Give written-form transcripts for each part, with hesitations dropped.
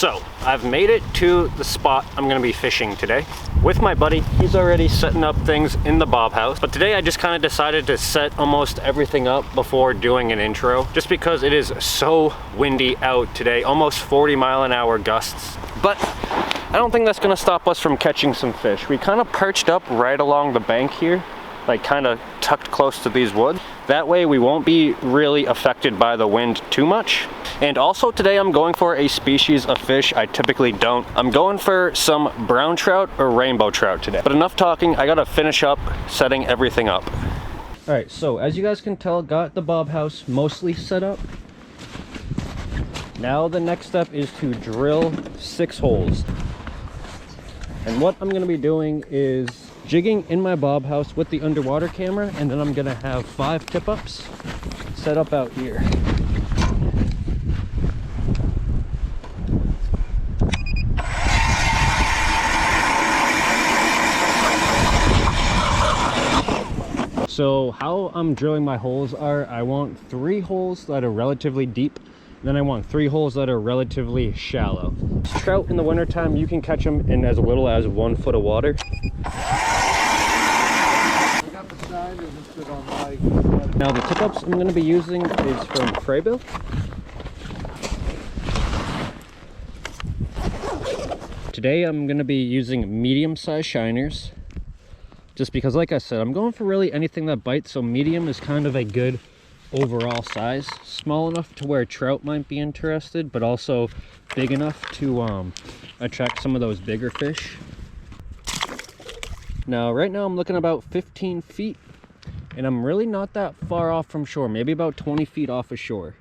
So I've made it to the spot I'm gonna be fishing today with my buddy. He's already setting up things in the bob house, but today I just kind of decided to set almost everything up before doing an intro, just because it is so windy out today, almost 40-mile-an-hour gusts. But I don't think that's gonna stop us from catching some fish. We kind of perched up right along the bank here, like kind of tucked close to these woods. That way we won't be really affected by the wind too much. And also today I'm going for a species of fish I typically don't. I'm going for some brown trout or rainbow trout today. But enough talking, I gotta finish up setting everything up. All right, so as you guys can tell, got the bob house mostly set up. Now the next step is to drill 6 holes. And what I'm gonna be doing is jigging in my bob house with the underwater camera, and then I'm gonna have 5 tip-ups set up out here. So how I'm drilling my holes are, I want 3 holes that are relatively deep, then I want 3 holes that are relatively shallow. Trout in the wintertime, you can catch them in as little as 1 foot of water. Now the tip-ups I'm going to be using is from Freybill. Today I'm going to be using medium-sized shiners, just because, like I said, I'm going for really anything that bites, so medium is kind of a good overall size. Small enough to where trout might be interested, but also big enough to attract some of those bigger fish. Now right now I'm looking about 15 feet, and I'm really not that far off from shore, maybe about 20 feet off of shore.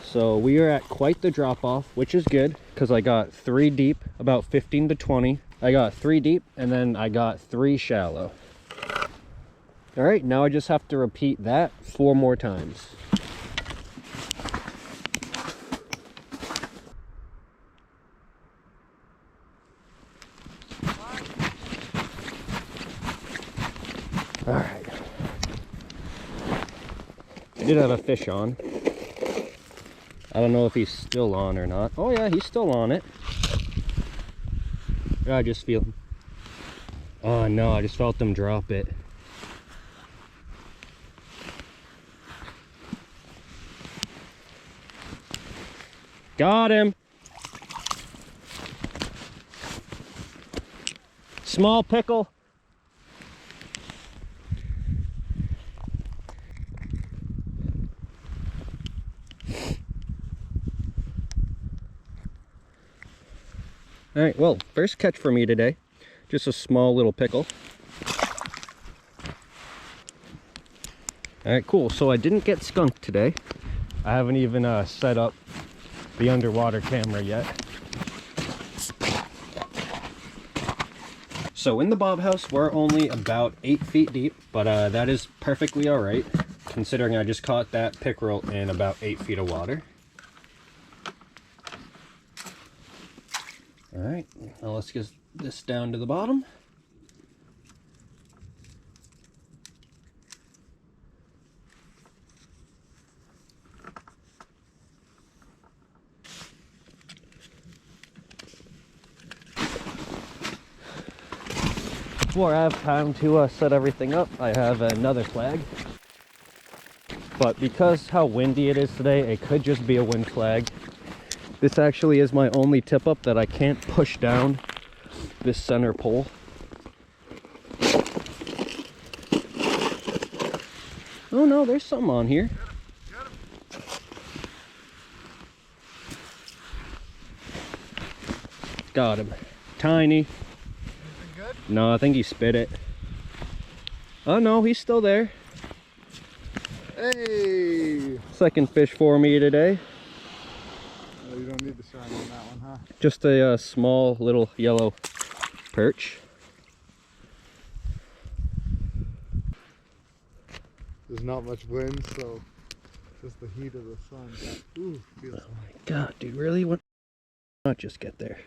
So we are at quite the drop off, which is good because I got 3 deep, about 15 to 20. I got 3 deep, and then I got 3 shallow. All right, now I just have to repeat that 4 more times. All right. I did have a fish on. I don't know if he's still on or not. Oh yeah, he's still on it. I just feel him. Oh no, I just felt them drop it. Got him. Small pickle. All right, well, first catch for me today, just a small little pickle. All right, cool. So I didn't get skunked today. I haven't even set up the underwater camera yet. So in the bob house, we're only about 8 feet deep, but that is perfectly all right, considering I just caught that pickerel in about 8 feet of water. All right, now let's get this down to the bottom. Before I have time to set everything up, I have another flag. But because how windy it is today, it could just be a wind flag. This actually is my only tip-up that I can't push down this center pole. Oh no, there's something on here. Got him. Tiny. Good? No, I think he spit it. Oh no, he's still there. Hey! Second fish for me today. Oh, you don't need the shine on that one, huh? Just a small little yellow perch. There's not much wind, so just the heat of the sun. Ooh, feels Oh my god, dude, really? What? Not just get there.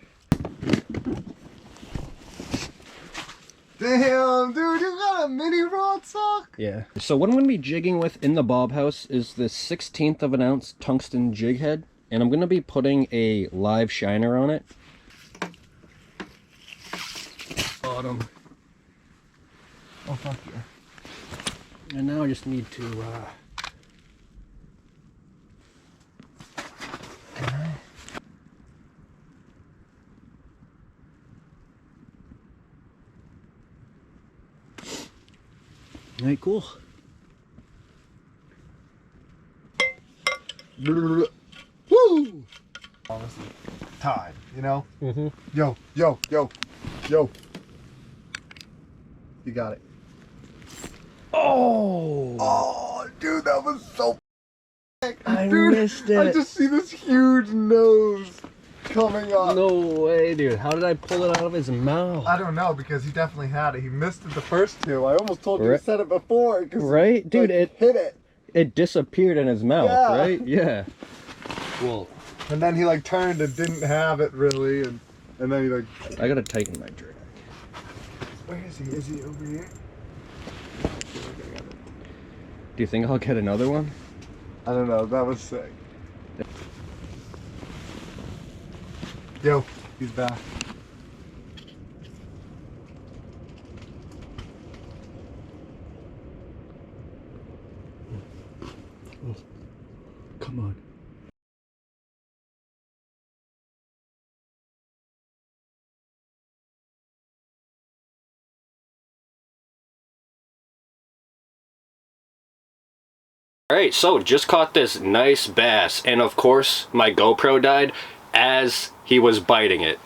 Damn, dude, you got a mini rod sock? Yeah. So what I'm going to be jigging with in the bob house is this 1/16 of an ounce tungsten jig head. And I'm gonna be putting a live shiner on it. Bottom. Oh, fuck yeah. And now I just need to Alright, cool. Woo! Honestly, time, you know? Mm-hmm. Yo, yo, yo, yo. You got it. Oh! Oh, dude, that was so I dude, missed it. I just see this huge nose coming up. No way, dude. How did I pull it out of his mouth? I don't know, because he definitely had it. He missed it the first two. I almost told you Right. to set it before. Right? Dude, like, it hit it. It disappeared in his mouth, Yeah. right? Yeah. Well, and then he like turned and didn't have it really, and then he like. I gotta tighten my drag. Where is he? Is he over here? Do you think I'll get another one? I don't know. That was sick. Yo, he's back. Oh, come on. Alright, so just caught this nice bass, and of course my GoPro died as he was biting it.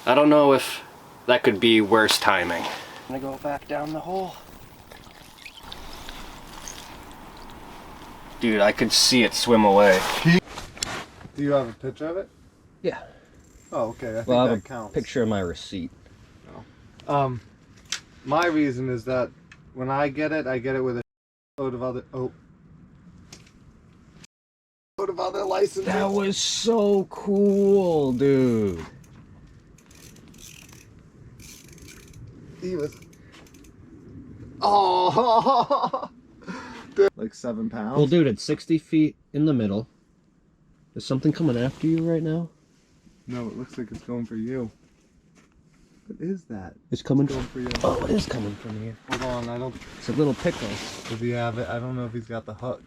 I don't know if that could be worse timing. I'm gonna go back down the hole. Dude, I could see it swim away. Do you have a picture of it? Yeah. Oh, okay. I think Well, I that have a counts. picture of my receipt. My reason is that when I get it with a load of other licenses. That was so cool, dude. He was. Oh, dude. Like 7 pounds. Well, dude, it's 60 feet in the middle. Is something coming after you right now? No, it looks like it's going for you. What is that? It's coming Going for you. Oh, it is coming from here. Hold on, I don't. It's a little pickle. Does he have it? I don't know if he's got the hook.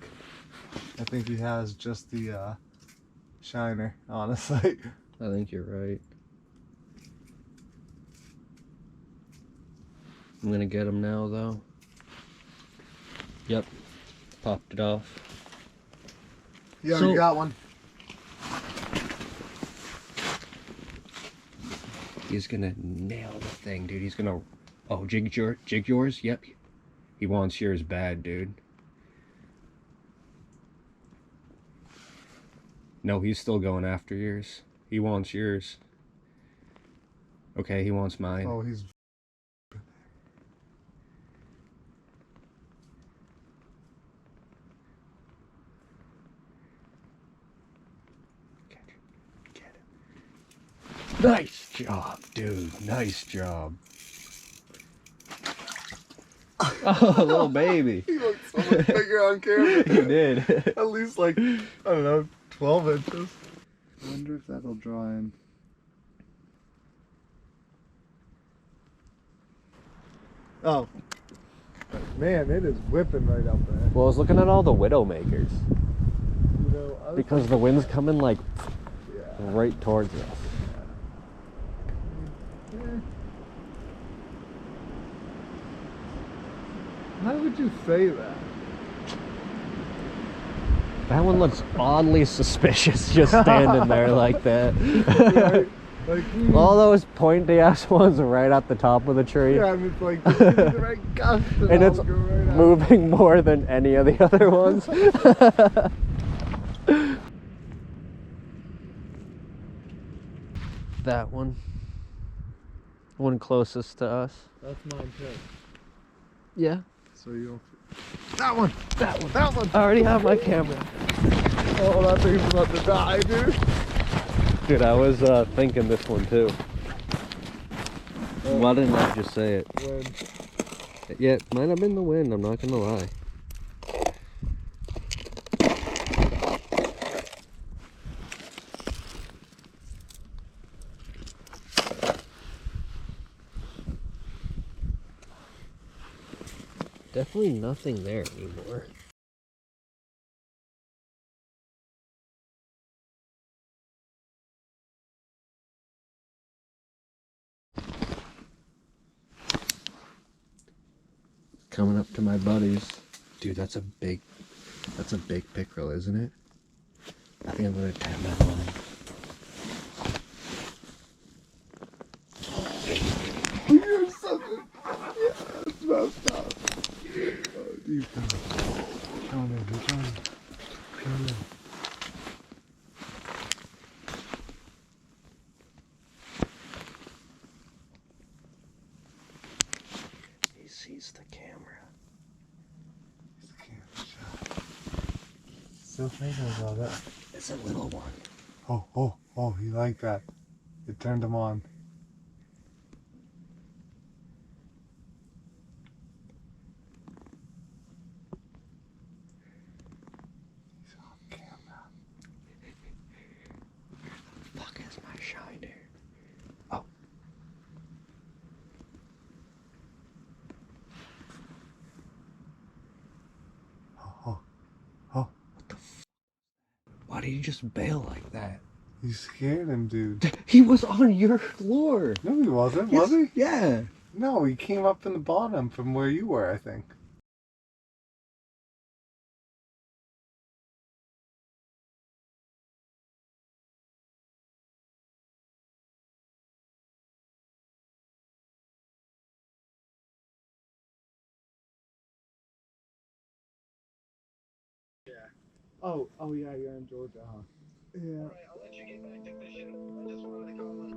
I think he has just the shiner. Honestly. I think you're right. I'm gonna get him now, though. Yep. Popped it off. You already got one. He's gonna nail the thing, dude. He's gonna... Oh, jig yours? Yep. He wants yours bad, dude. No, he's still going after yours. He wants yours. Okay, he wants mine. Oh, he's. Get it. Nice job, dude. Nice job. Oh, little baby. He looked so much bigger on camera. He did. At least like, I don't know, 12 inches. I wonder if that'll draw in. Oh. Man, it is whipping right up there. Well, I was looking at all the Widowmakers. You know, I was Because the wind's coming like yeah. right towards us. How would you say that? That one looks oddly suspicious just standing there like that. Right? Like, All those pointy ass ones right at the top of the tree. yeah, and it's like, give me the right gust And I'll it's go right out. moving more than any of the other ones. That one. One closest to us. That's mine too. Yeah. So you don't. That one! That one. That one! I already have my camera. Oh, that thing's about to die, dude. Dude, I was thinking this one too. Why didn't I just say it? When Yeah, it might have been the wind, I'm not gonna lie. Definitely nothing there anymore. Coming up to my buddies. Dude, that's a big pickerel, isn't it? I think I'm gonna tap that one. You're such a... Yeah, smashed up. Oh, deep down. Come in, come in. Come in. He sees the camera. He's a camera shot. Still thinking about that. It's a little one. Oh, he liked that. It turned him on. He's on camera. Where the fuck is my shiner? Oh. Oh. What the f? Why did you just bail like that? You scared him, dude. He was on your floor. No, he wasn't, Yes, was he? Yeah. No, he came up in the bottom from where you were, I think. Yeah. Oh yeah, you're in Georgia, huh? Yeah. Alright, I'll let you get back to fishing. I just wanted to call in.